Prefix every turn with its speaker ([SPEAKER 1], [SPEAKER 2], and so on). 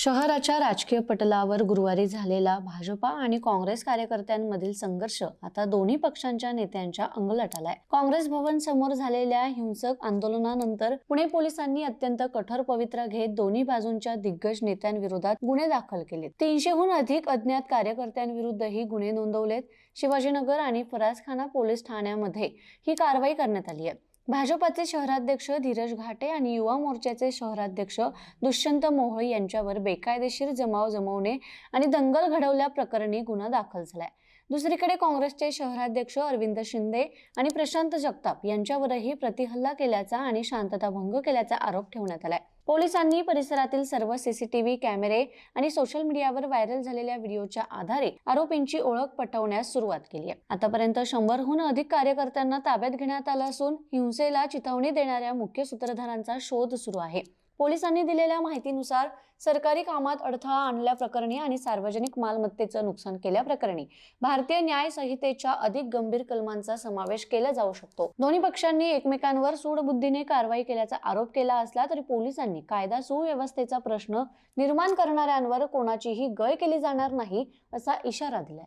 [SPEAKER 1] शहराच्या राजकीय पटलावर गुरुवारी झालेला भाजपा आणि काँग्रेस कार्यकर्त्यांमधील संघर्ष आता दोन्ही पक्षांच्या नेत्यांच्या अंगलट आलाय। काँग्रेस भवन समोर झालेल्या हिंसक आंदोलनानंतर पुणे पोलिसांनी अत्यंत कठोर पवित्रा घेत दोन्ही बाजूंच्या दिग्गज नेत्यांविरोधात गुन्हे दाखल केलेत। 300हून अधिक अज्ञात कार्यकर्त्यांविरुद्धही गुन्हे नोंदवलेत। शिवाजीनगर आणि फरासखाना पोलीस ठाण्यामध्ये ही कारवाई करण्यात आली आहे। भाजपाचे शहराध्यक्ष धीरज घाटे आणि युवा मोर्चाचे शहराध्यक्ष दुष्यंत मोहोळ यांच्यावर बेकायदेशीर जमाव जमवणे आणि दंगल घडवल्याप्रकरणी गुन्हा दाखल झालाय। दुसरीकडे काँग्रेसचे शहराध्यक्ष अरविंद शिंदे आणि प्रशांत जगताप यांच्यावरही प्रतिहल्ला केल्याचा आणि शांतताभंग केल्याचा आरोप ठेवण्यात आलाय। पोलिसांनी परिसरातील सर्व सीसीटीव्ही कॅमेरे आणि सोशल मीडियावर व्हायरल झालेल्या व्हिडिओच्या आधारे आरोपींची ओळख पटवण्यास सुरुवात केली आहे। आतापर्यंत 100हून अधिक कार्यकर्त्यांना ताब्यात घेण्यात आलं असून हिंसेला चिथावणी देणाऱ्या मुख्य सूत्रधारांचा शोध सुरू आहे। पोलिसांनी दिलेल्या माहितीनुसार सरकारी कामात अडथळा आणल्याप्रकरणी आणि सार्वजनिक मालमत्तेचं नुकसान केल्याप्रकरणी भारतीय न्याय संहितेच्या अधिक गंभीर कलमांचा समावेश केला जाऊ शकतो। दोन्ही पक्षांनी एकमेकांवर सूडबुद्धीने कारवाई केल्याचा आरोप केला असला तरी पोलिसांनी कायदा सुव्यवस्थेचा प्रश्न निर्माण करणाऱ्यांवर कोणाचीही गय केली जाणार नाही असा इशारा दिलाय।